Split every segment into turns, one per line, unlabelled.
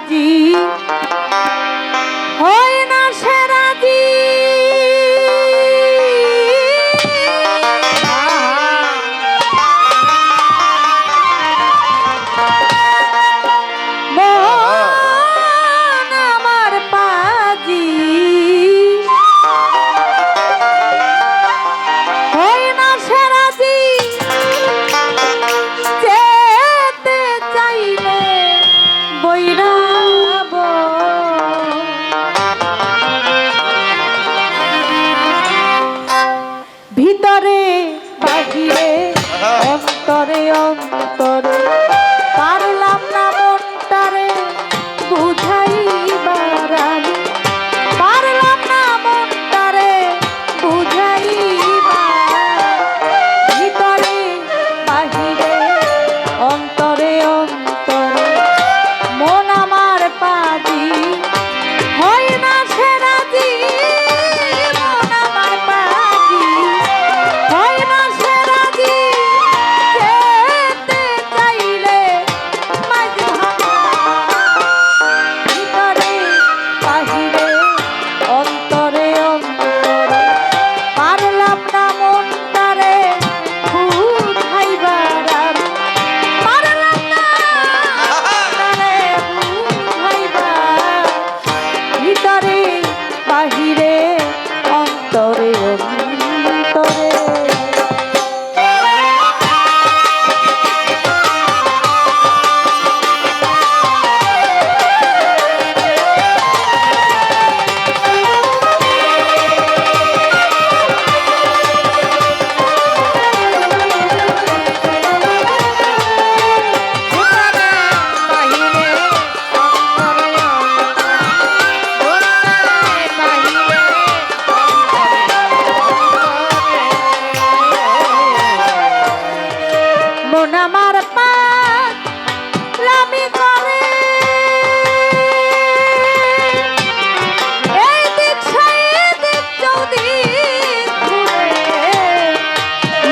রাজি হয় না সে রাজি মন আমার পাজি হয় না সে রাজি যেতে চাইলে বৈরাব ভিতরে বাহিরে অন্তরে অন্তরে পারলাম না মনটারে বুঝাইবার আমি পারলাম না মনটারে বুঝাইবার ভিতরে বাহিরে অন্তরে অন্তরে মন আমার পাজি হয় না সে রাজি মন আমার পাজি হয় না সে রাজি যেতে চাইলে মাঝ ভাঙা ভিতরে বাহিরে অন্তরে অন্তরে পারলাম না মনটারে বুঝাইবার আমি পারলাম না মনটারে বুঝাইবার ভিতরে বাহিরে অন্তরে অন্তরে মন আমার পাগলামি করে এই দিক সেই দিক যদি ঘুরে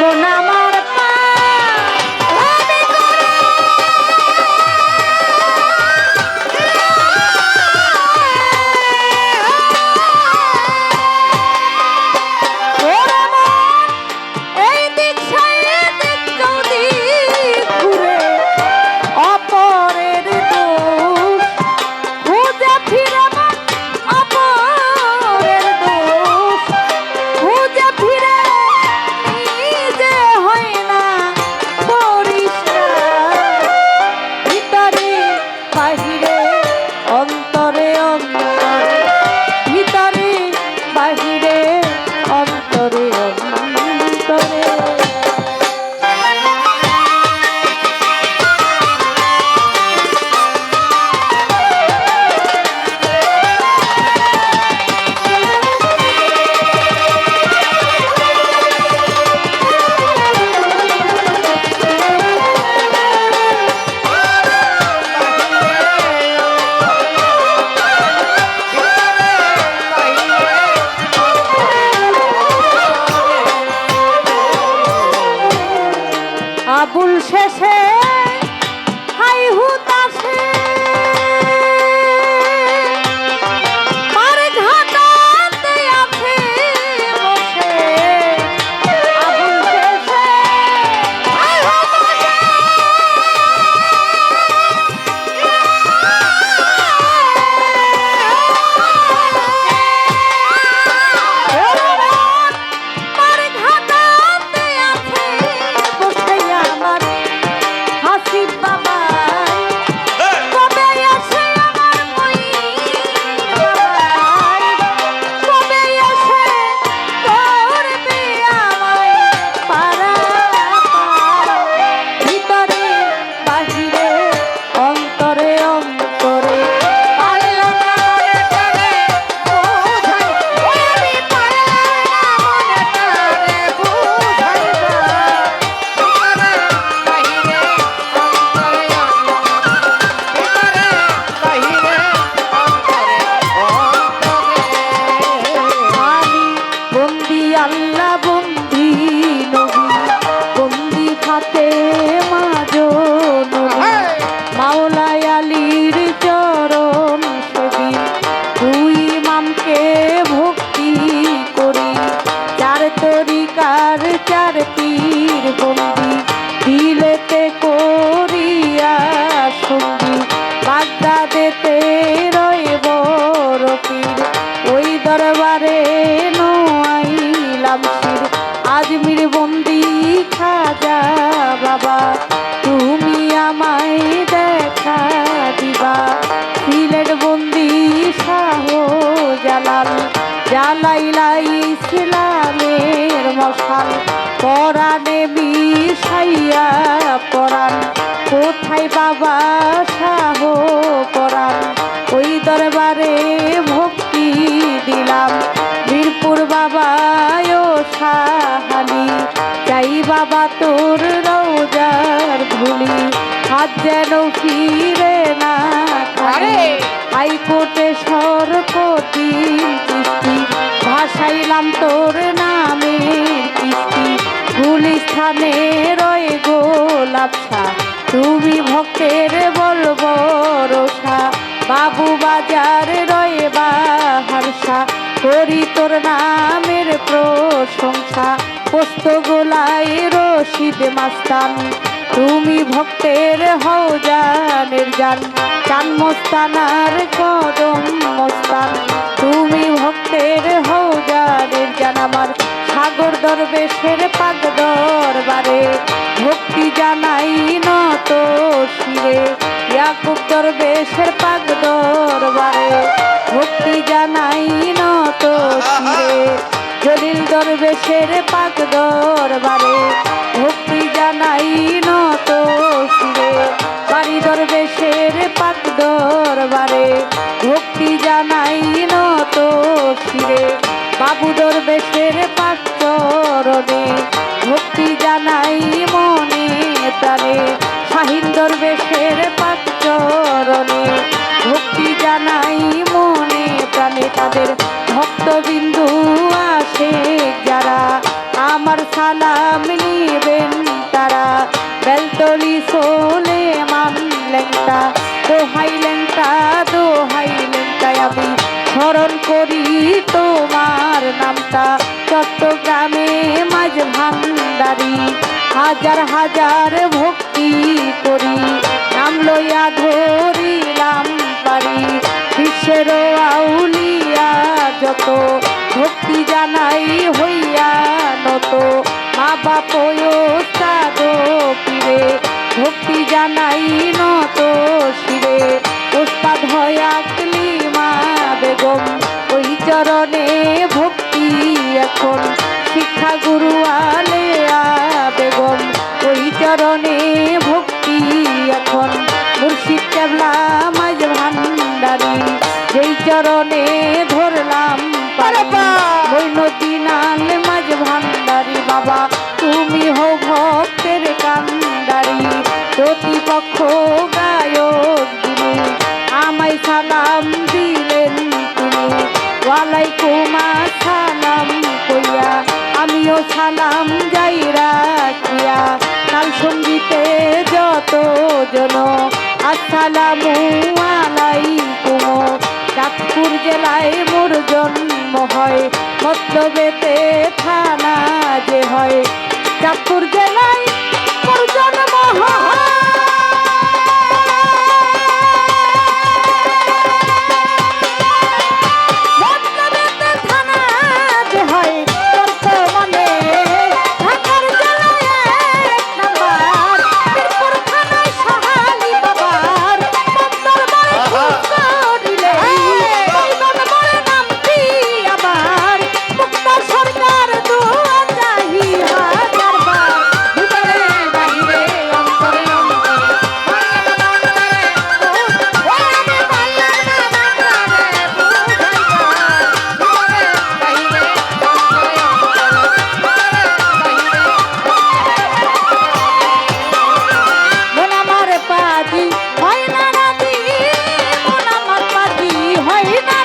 মন আমার পাগলামি করে ওরে মন এই দিক সেই দিক যদি ঘুরে অপরের দোষ খুঁজে ফিরে মন অপরের দোষ খুঁজে ফিরে নিজে হয় না পরিষ্কার ভিতরে বাহিরে অন্তরে অন্তরে ভিতরে বাহিরে অন্তরে অন্তরে আবুল শেষে হাই হুতাশে পার ঘাটাতে আছে বসে আবুল শেষে হাই হুতাশে পার ঘাটাতে আছে বসে আমার হাসি বাবাই কবে আসে আমার মই বাবাই কবে আসে করবে আমায় পারা ভিতরে বাহিরে অন্তরে অন্তরে পারলাম না মনেটারে বুঝাই আমি পারলাম না মনেটারে বুঝাইবা আমি বন্দি আল্লাহ বন্দি নবী বন্দি খাতে মাজন মাওলা আলীর চরণ ইসলামের মশাল পরাণে মিশাইয়া পরাণ কোথায় বাবা শাহ পরাণ ওই দরবারে ভক্তি দিলাম বীরপুর বাবা ও সাহালি চাই বাবা তোর রওজার ধুলি হাত যেন ফিরে না হাইকোর্টে সরপতি কিস্তি ভাসাইলাম তোর নামে কিস্তি গুলিস্থানে রয়ে গোলাপসা তুমি ভক্তের বলবো রোষা বাবু বাজারে রয়ে বাহারসা করি তোর নামের প্রশংসা পোস্ত গোলায় রশিদ মাস্তান তুমি ভক্তের হও জানের জান চান মস্তানার কদম মস্তান তুমি ভক্তের হও জানের জান আমার সাগর দরবেশের পাক দরবারে ভক্তি জানাই নত শিরে ইয়াকুব দরবেশের পাক দরবারে ভক্তি জানাই নত শিরে জলিল দরবেশের পাক দরবারে ভক্তি জানাই নত শিরে বাড়ি দরবেশের পাক দরবারে ভক্তি জানাই নত শিরে বাবু দরবেশের পাক চরণে ভক্তি জানাই মনে প্রাণে শাহিন দরবেশের পাক চরণে ভক্তি জানাই মনে প্রাণে তাদের ভক্তবিন্দু আসে যারা আমার সালাম নিবেন তারা বেলতলি সোলে মান লেংটা দোহাই লেংটায় আমি স্মরণ করি তোমার নামটা চট্টগ্রামে মাঝ ভান্ডারি হাজার হাজার ভক্তি করি নাম লইয়া ধরিলাম পারি বিশ্বের আউলিয়া যত ভক্তি জানাই হইয়া নত মা বাপ ওস্তাদ পীরে ভক্তি জানাই নত শিরে ওস্তাদ হয় আকলিমা বেগম ওই চরণে ভক্তি এখন শিক্ষা গুরু আলেয়া বেগম ওই চরণে ভক্তি এখন মুর্শিদ কেবলা মাঝ ভান্ডারি যেই চরণে ধরলাম বৈনতি নাল মাঝ ভান্ডারি বাবা তুমি হো ভক্তের কান্ডারি প্রতিপক্ষ গায়ক যিনি আমায় সালাম দিলেন তিনি ওয়ালাইকুম আসসালাম কইয়া আমিও সালাম যাই রাখিয়া কাল সঙ্গীতে যত জন আসসালামু আলাইকুম চাঁদপুর জেলায় মোর জন্ম হয় মতলবেতে থানা যে হয় চাঁদপুর জেলায় মোর জন্ম হয় হয় না